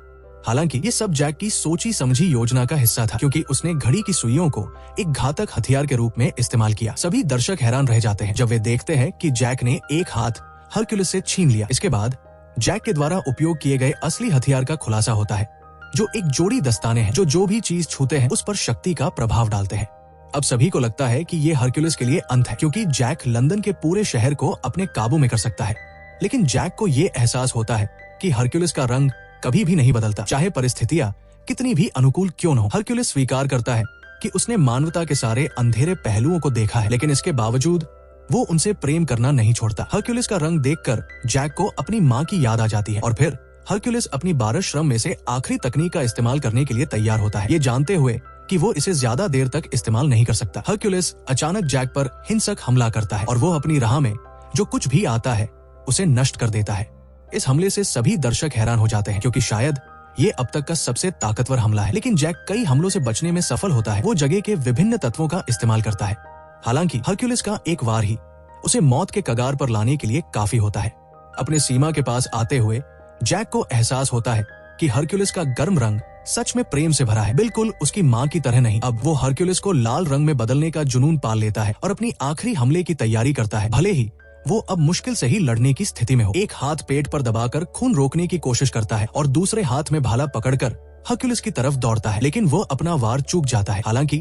हालांकि ये सब जैक की सोची समझी योजना का हिस्सा था, क्योंकि उसने घड़ी की सुइयों को एक घातक हथियार के रूप में इस्तेमाल किया। सभी दर्शक हैरान रह जाते हैं जब वे देखते हैं कि जैक ने एक हाथ हरक्यूलिस से छीन लिया। इसके बाद जैक के द्वारा उपयोग किए गए असली हथियार का खुलासा होता है, जो एक जोड़ी दस्ताने हैं जो भी चीज छूते हैं उस पर शक्ति का प्रभाव डालते हैं। अब सभी को लगता है कि ये हरक्यूलिस के लिए अंत है, क्योंकि जैक लंदन के पूरे शहर को अपने काबू में कर सकता है। लेकिन जैक को ये एहसास होता है कि हरक्यूलिस का रंग कभी भी नहीं बदलता, चाहे परिस्थितियां कितनी भी अनुकूल क्यों न हो। हरक्यूलिस स्वीकार करता है कि उसने मानवता के सारे अंधेरे पहलुओं को देखा है, लेकिन इसके बावजूद वो उनसे प्रेम करना नहीं छोड़ता। हरक्यूलिस का रंग देखकर जैक को अपनी माँ की याद आ जाती है और फिर हरक्यूलिस अपनी 12 श्रम में से आखिरी तकनीक का इस्तेमाल करने के लिए तैयार होता है, ये जानते हुए कि वो इसे ज्यादा देर तक इस्तेमाल नहीं कर सकता। हरक्यूलिस अचानक जैक पर हिंसक हमला करता है और वो अपनी राह में जो कुछ भी आता है उसे नष्ट कर देता है। इस हमले से सभी दर्शक हैरान हो जाते हैं, क्योंकि शायद ये अब तक का सबसे ताकतवर हमला है। लेकिन जैक कई हमलों से बचने में सफल होता है। वो जगह के विभिन्न तत्वों का इस्तेमाल करता है। हालांकि हरक्यूलिस का एक वार ही उसे मौत के कगार पर लाने के लिए काफी होता है। अपने सीमा के पास आते हुए जैक को एहसास होता है कि हरक्यूलिस का गर्म रंग सच में प्रेम से भरा है, बिल्कुल उसकी माँ की तरह नहीं। अब वो हरक्यूलिस को लाल रंग में बदलने का जुनून पाल लेता है और अपनी आखिरी हमले की तैयारी करता है, भले ही वो अब मुश्किल से ही लड़ने की स्थिति में हो। एक हाथ पेट पर दबाकर खून रोकने की कोशिश करता है और दूसरे हाथ में भाला पकड़कर हरक्यूलिस की तरफ दौड़ता है, लेकिन वो अपना वार चूक जाता है। हालांकि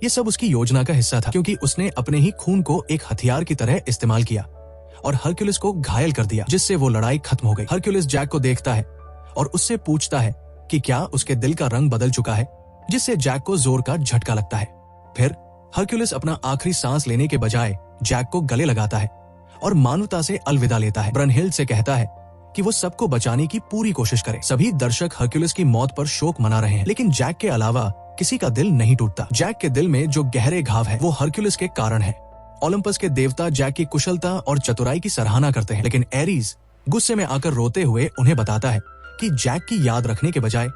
ये सब उसकी योजना का हिस्सा था, क्योंकि उसने अपने ही खून को एक हथियार की तरह इस्तेमाल किया और हरक्यूलिस को घायल कर दिया, जिससे वो लड़ाई खत्म हो गई। हरक्यूलिस जैक को देखता है और उससे पूछता है कि क्या उसके दिल का रंग बदल चुका है, जिससे जैक को जोर का झटका लगता है। फिर हरक्यूलिस अपना आखिरी सांस लेने के बजाय जैक को गले लगाता है और मानवता से अलविदा लेता है। ब्रनहिल्ड से कहता है कि वो सबको बचाने की पूरी कोशिश करे। सभी दर्शक हरक्यूलिस की मौत पर शोक मना रहे हैं, लेकिन जैक के अलावा किसी का दिल नहीं टूटता। जैक के दिल में जो गहरे घाव है वो हरक्यूलिस के कारण है। ओलंपस के देवता जैक की कुशलता और चतुराई की सराहना करते हैं, लेकिन एरीज गुस्से में आकर रोते हुए उन्हें बताता है कि जैक की याद रखने के बजाय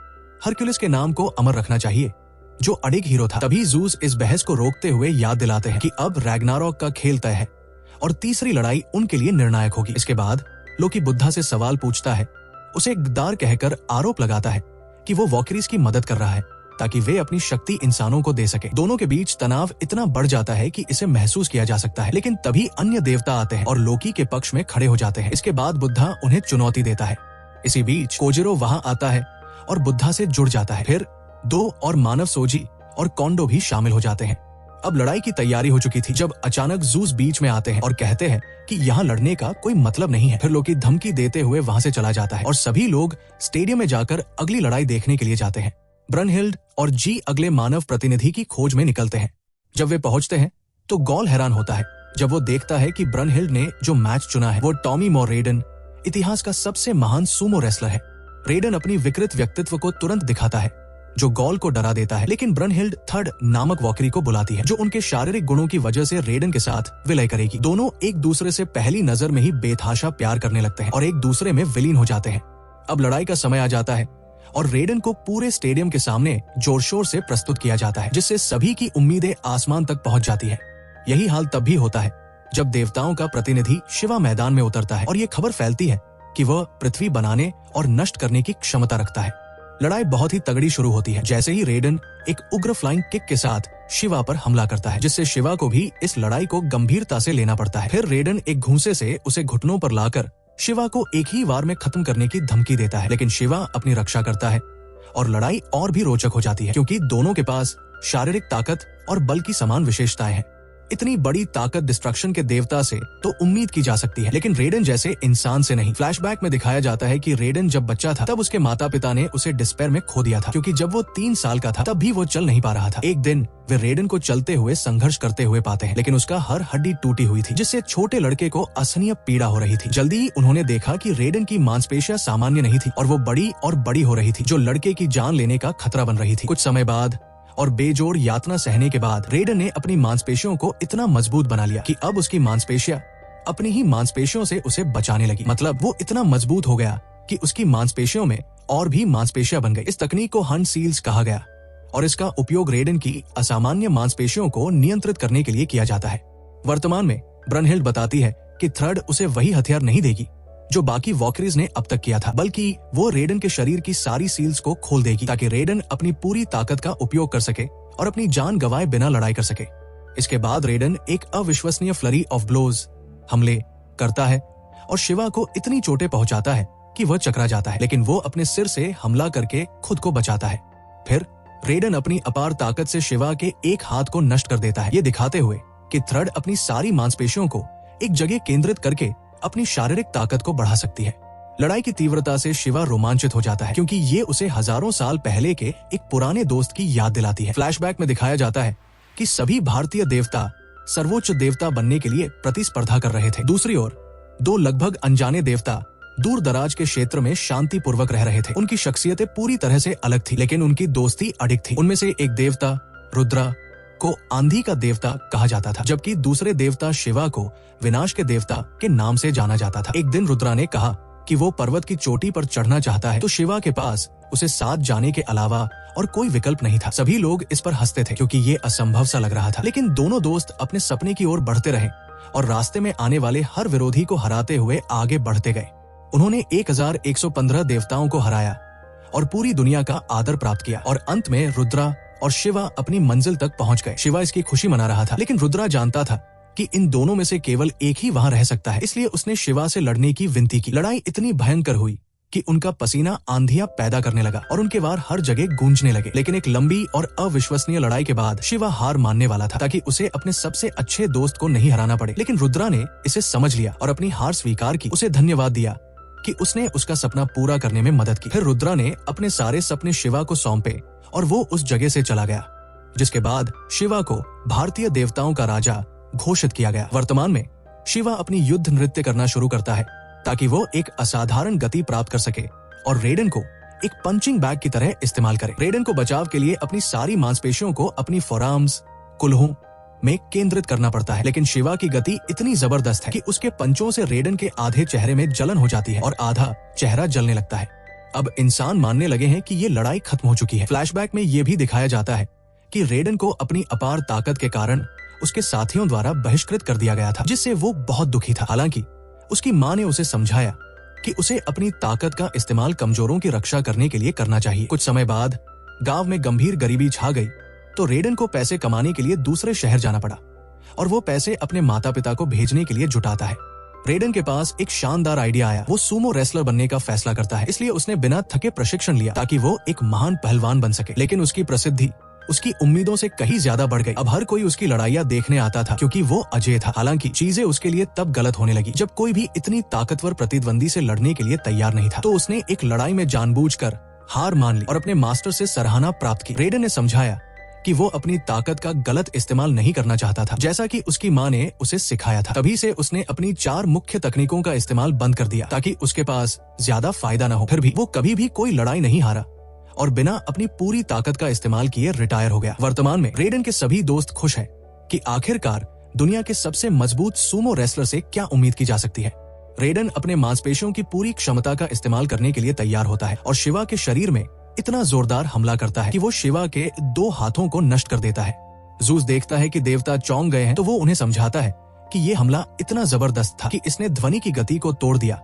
हरक्यूलिस के नाम को अमर रखना चाहिए, जो अडिग हीरो था। तभी ज़ूस इस बहस को रोकते हुए याद दिलाते हैं कि अब रैग्नारॉक का खेल तय है और तीसरी लड़ाई उनके लिए निर्णायक होगी। इसके बाद लोकी बुद्धा से सवाल पूछता है, उसे गद्दार कहकर आरोप लगाता है कि वो वॉकरीज की मदद कर रहा है ताकि वे अपनी शक्ति इंसानों को दे सके। दोनों के बीच तनाव इतना बढ़ जाता है कि इसे महसूस किया जा सकता है। लेकिन तभी अन्य देवता आते हैं और लोकी के पक्ष में खड़े हो जाते हैं। इसके बाद बुद्धा उन्हें चुनौती देता है। इसी बीच कोजिरो वहां आता है और बुद्धा से जुड़ जाता है। फिर दो और मानव सोजी और कोंडो भी शामिल हो जाते हैं। अब लड़ाई की तैयारी हो चुकी थी जब अचानक जूस बीच में आते हैं और कहते हैं कि यहाँ लड़ने का कोई मतलब नहीं है। फिर लोकी धमकी देते हुए वहां से चला जाता है और सभी लोग स्टेडियम में जाकर अगली लड़ाई देखने के लिए जाते हैं। ब्रनहिल्ड और जी अगले मानव प्रतिनिधि की खोज में निकलते हैं। जब वे पहुंचते हैं तो गॉल हैरान होता है जब वो देखता है कि ब्रनहिल्ड ने जो मैच चुना है वो टॉमी मॉ रेडन, इतिहास का सबसे महान सूमो रेसलर है। रेडन अपनी विकृत व्यक्तित्व को तुरंत दिखाता है जो गॉल को डरा देता है। लेकिन ब्रनहिल्ड थर्ड नामक वॉकरी को बुलाती है जो उनके शारीरिक गुणों की वजह से रेडन के साथ विलय करेगी। दोनों एक दूसरे से पहली नजर में ही बेतहाशा प्यार करने लगते हैं और एक दूसरे में विलीन हो जाते हैं। अब लड़ाई का समय आ जाता है और रेडन को पूरे स्टेडियम के सामने जोर शोर से प्रस्तुत किया जाता है जिससे सभी की उम्मीदें आसमान तक पहुंच जाती है। यही हाल तब भी होता है जब देवताओं का प्रतिनिधि शिवा मैदान में उतरता है और ये खबर फैलती है कि वह पृथ्वी बनाने और नष्ट करने की क्षमता रखता है। लड़ाई बहुत ही तगड़ी शुरू होती है जैसे ही रेडन एक उग्र फ्लाइंग किक के साथ शिवा पर हमला करता है जिससे शिवा को भी इस लड़ाई को गंभीरता से लेना पड़ता है। फिर रेडन एक घूंसे से उसे घुटनों पर लाकर शिवा को एक ही वार में खत्म करने की धमकी देता है। लेकिन शिवा अपनी रक्षा करता है और लड़ाई और भी रोचक हो जाती है क्योंकि दोनों के पास शारीरिक ताकत और बल की समान विशेषताएं हैं। इतनी बड़ी ताकत डिस्ट्रक्शन के देवता से तो उम्मीद की जा सकती है लेकिन रेडन जैसे इंसान से नहीं। फ्लैशबैक में दिखाया जाता है कि रेडन जब बच्चा था तब उसके माता पिता ने उसे डिस्पेयर में खो दिया था क्योंकि जब वो 3 साल का था तब भी वो चल नहीं पा रहा था। एक दिन वे रेडन को चलते हुए संघर्ष करते हुए पाते हैं लेकिन उसका हर हड्डी टूटी हुई थी जिससे छोटे लड़के को असहनीय पीड़ा हो रही थी। जल्दी ही उन्होंने देखा कि रेडन की मांसपेशियां सामान्य नहीं थी और वो बड़ी और बड़ी हो रही थी जो लड़के की जान लेने का खतरा बन रही थी। कुछ समय बाद और बेजोड़ यातना सहने के बाद रेडन ने अपनी मांसपेशियों को इतना मजबूत बना लिया कि अब उसकी मांसपेशियां अपनी ही मांसपेशियों से उसे बचाने लगी। मतलब वो इतना मजबूत हो गया कि उसकी मांसपेशियों में और भी मांसपेशियां बन गई। इस तकनीक को हंट सील्स कहा गया और इसका उपयोग रेडन की असामान्य मांसपेशियों को नियंत्रित करने के लिए किया जाता है। वर्तमान में ब्रनहिल्ड बताती है कि थ्रड उसे वही हथियार नहीं देगी जो बाकी वॉकरीज ने अब तक किया था, बल्कि वो रेडन के शरीर की सारी सील्स को खोल देगी ताकि रेडन अपनी पूरी ताकत का उपयोग कर सके और अपनी जान गंवाए बिना लड़ाई कर सके। इसके बाद रेडन एक अविश्वसनीय फ्लरी ऑफ ब्लोज हमले करता है और शिवा को इतनी चोटें पहुंचाता है कि वह चकरा जाता है लेकिन वो अपने सिर से हमला करके खुद को बचाता है। फिर रेडन अपनी अपार ताकत से शिवा के एक हाथ को नष्ट कर देता है, ये दिखाते हुए कि थ्रड अपनी सारी मांसपेशियों को एक जगह केंद्रित करके अपनी शारीरिक ताकत को बढ़ा सकती है। लड़ाई की तीव्रता से शिवा रोमांचित हो जाता है क्योंकि ये उसे हजारों साल पहले के एक पुराने दोस्त की याद दिलाती है। फ्लैशबैक में दिखाया जाता है कि सभी भारतीय देवता सर्वोच्च देवता बनने के लिए प्रतिस्पर्धा कर रहे थे। दूसरी ओर 2 लगभग अनजाने देवता दूर दराज के क्षेत्र में शांति पूर्वक रह रहे थे। उनकी शख्सियतें पूरी तरह से अलग थी लेकिन उनकी दोस्ती अडिग थी। उनमें से एक देवता रुद्रा को आंधी का देवता कहा जाता था जबकि दूसरे देवता शिवा को विनाश के देवता के नाम से जाना जाता था। एक दिन रुद्रा ने कहा कि वो पर्वत की चोटी पर चढ़ना चाहता है तो शिवा के पास उसे साथ जाने के अलावा और कोई विकल्प नहीं था। सभी लोग इस पर हंसते थे क्योंकि ये असंभव सा लग रहा था लेकिन दोनों दोस्त अपने सपने की ओर बढ़ते रहे और रास्ते में आने वाले हर विरोधी को हराते हुए आगे बढ़ते गए। उन्होंने 1115 देवताओं को हराया और पूरी दुनिया का आदर प्राप्त किया और अंत में रुद्रा और शिवा अपनी मंजिल तक पहुंच गए। शिवा इसकी खुशी मना रहा था लेकिन रुद्रा जानता था कि इन दोनों में से केवल एक ही वहां रह सकता है, इसलिए उसने शिवा से लड़ने की विनती की। लड़ाई इतनी भयंकर हुई कि उनका पसीना आंधियां पैदा करने लगा और उनके वार हर जगह गूंजने लगे। लेकिन एक लंबी और अविश्वसनीय लड़ाई के बाद शिवा हार मानने वाला था ताकि उसे अपने सबसे अच्छे दोस्त को नहीं हराना पड़े। लेकिन रुद्रा ने इसे समझ लिया और अपनी हार स्वीकार की। उसे धन्यवाद दिया कि उसने उसका सपना पूरा करने में मदद की। फिर रुद्रा ने अपने सारे सपने शिवा को सौंपे और वो उस जगह से चला गया, जिसके बाद शिवा को भारतीय देवताओं का राजा घोषित किया गया। वर्तमान में शिवा अपनी युद्ध नृत्य करना शुरू करता है ताकि वो एक असाधारण गति प्राप्त कर सके और रेडन को एक पंचिंग बैग की तरह इस्तेमाल करे। रेडन को बचाव के लिए अपनी सारी मांसपेशियों को अपनी फोरआर्म्स कुल्हों में केंद्रित करना पड़ता है लेकिन शिवा की गति इतनी जबरदस्त है कि उसके पंचों से रेडन के आधे चेहरे में जलन हो जाती है और आधा चेहरा जलने लगता है। अब इंसान मानने लगे हैं कि ये लड़ाई खत्म हो चुकी है। फ्लैशबैक में ये भी दिखाया जाता है कि रेडन को अपनी अपार ताकत के कारण उसके साथियों द्वारा बहिष्कृत कर दिया गया था जिससे वो बहुत दुखी था। हालांकि उसकी माँ ने उसे समझाया कि उसे अपनी ताकत का इस्तेमाल कमजोरों की रक्षा करने के लिए करना चाहिए। कुछ समय बाद गांव में गंभीर गरीबी छा गई तो रेडन को पैसे कमाने के लिए दूसरे शहर जाना पड़ा और वो पैसे अपने माता पिता को भेजने के लिए जुटाता है। रेडन के पास एक शानदार आइडिया आया। वो सूमो रेसलर बनने का फैसला करता है, इसलिए उसने बिना थके प्रशिक्षण लिया ताकि वो एक महान पहलवान बन सके। लेकिन उसकी प्रसिद्धि उसकी उम्मीदों से कहीं ज्यादा बढ़ गई। अब हर कोई उसकी लड़ाइयाँ देखने आता था क्योंकि वो अजय था। हालांकि चीजें उसके लिए तब गलत होने लगी जब कोई भी इतनी ताकतवर प्रतिद्वंदी से लड़ने के लिए तैयार नहीं था। तो उसने एक लड़ाई में जानबूझकर हार मान ली और अपने मास्टर से सराहना प्राप्त की। रेडन ने समझाया कि वो अपनी ताकत का गलत इस्तेमाल नहीं करना चाहता था, जैसा कि उसकी माँ ने उसे सिखाया था। तभी से उसने अपनी 4 मुख्य तकनीकों का इस्तेमाल बंद कर दिया ताकि उसके पास ज्यादा फायदा न हो। फिर भी वो कभी भी कोई लड़ाई नहीं हारा और बिना अपनी पूरी ताकत का इस्तेमाल किए रिटायर हो गया। वर्तमान में रेडन के सभी दोस्त खुश हैं कि आखिरकार दुनिया के सबसे मजबूत सूमो रेसलर से क्या उम्मीद की जा सकती है। रेडन अपने मांसपेशियों की पूरी क्षमता का इस्तेमाल करने के लिए तैयार होता है और शिवा के शरीर में इतना जोरदार हमला करता है कि वो शिवा के 2 हाथों को नष्ट कर देता है। जूस देखता है कि देवता चौंक गए हैं तो वो उन्हें समझाता है कि ये हमला इतना जबरदस्त था कि इसने ध्वनि की गति को तोड़ दिया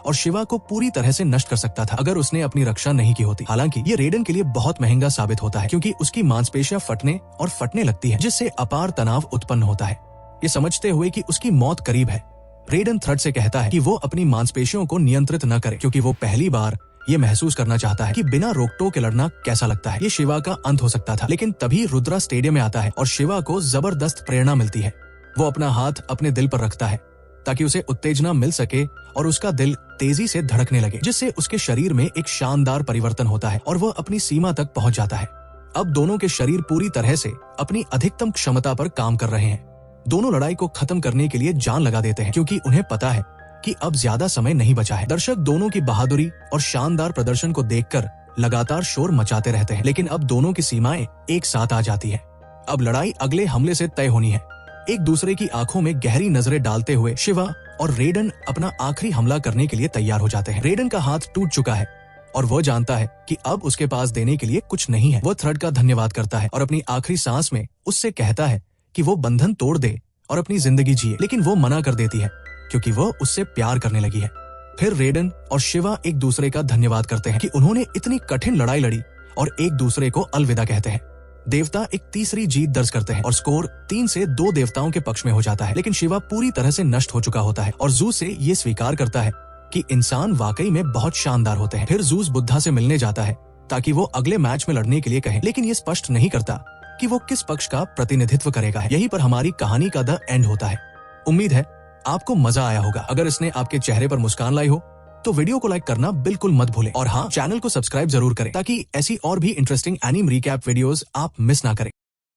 और शिवा को पूरी तरह से नष्ट कर सकता था अगर उसने अपनी रक्षा नहीं की होती। हालांकि ये रेडन के लिए बहुत महंगा साबित होता है क्योंकि उसकी मांसपेशियां फटने लगती है, जिससे अपार तनाव उत्पन्न होता है। ये समझते हुए कि उसकी मौत करीब है, रेडन थ्रड से कहता है कि वो अपनी मांसपेशियों को नियंत्रित न करे क्योंकि वो पहली बार ये महसूस करना चाहता है कि बिना रोक टोक के लड़ना कैसा लगता है। ये शिवा का अंत हो सकता था, लेकिन तभी रुद्रा स्टेडियम में आता है और शिवा को जबरदस्त प्रेरणा मिलती है। वो अपना हाथ अपने दिल पर रखता है ताकि उसे उत्तेजना मिल सके और उसका दिल तेजी से धड़कने लगे, जिससे उसके शरीर में एक शानदार परिवर्तन होता है और वह अपनी सीमा तक पहुंच जाता है। अब दोनों के शरीर पूरी तरह से अपनी अधिकतम क्षमता पर काम कर रहे हैं। दोनों लड़ाई को खत्म करने के लिए जान लगा देते हैं क्योंकि उन्हें पता है कि अब ज्यादा समय नहीं बचा है। दर्शक दोनों की बहादुरी और शानदार प्रदर्शन को देखकर लगातार शोर मचाते रहते हैं, लेकिन अब दोनों की सीमाएं एक साथ आ जाती है। अब लड़ाई अगले हमले से तय होनी है। एक दूसरे की आंखों में गहरी नजरें डालते हुए शिवा और रेडन अपना आखिरी हमला करने के लिए तैयार हो जाते हैं। रेडन का हाथ टूट चुका है और वो जानता है कि अब उसके पास देने के लिए कुछ नहीं है। वो थ्रड का धन्यवाद करता है और अपनी आखिरी सांस में उससे कहता है कि वो बंधन तोड़ दे और अपनी जिंदगी जिए, लेकिन वो मना कर देती है क्योंकि वो उससे प्यार करने लगी है। फिर रेडन और शिवा एक दूसरे का धन्यवाद करते हैं कि उन्होंने इतनी कठिन लड़ाई लड़ी और एक दूसरे को अलविदा कहते हैं। देवता एक तीसरी जीत दर्ज करते हैं और स्कोर 3 से 2 देवताओं के पक्ष में हो जाता है, लेकिन शिवा पूरी तरह से नष्ट हो चुका होता है और जूस से ये स्वीकार करता है कि इंसान वाकई में बहुत शानदार होते हैं। फिर जूस बुद्धा से मिलने जाता है ताकि वो अगले मैच में लड़ने के लिए कहे, लेकिन ये स्पष्ट नहीं करता कि वो किस पक्ष का प्रतिनिधित्व करेगा। यहीं पर हमारी कहानी का द एंड होता है। उम्मीद है आपको मजा आया होगा। अगर इसने आपके चेहरे पर मुस्कान लाई हो तो वीडियो को लाइक करना बिल्कुल मत भूलें और हाँ, चैनल को सब्सक्राइब जरूर करें ताकि ऐसी और भी इंटरेस्टिंग एनीमे रिकैप वीडियोस आप मिस ना करें।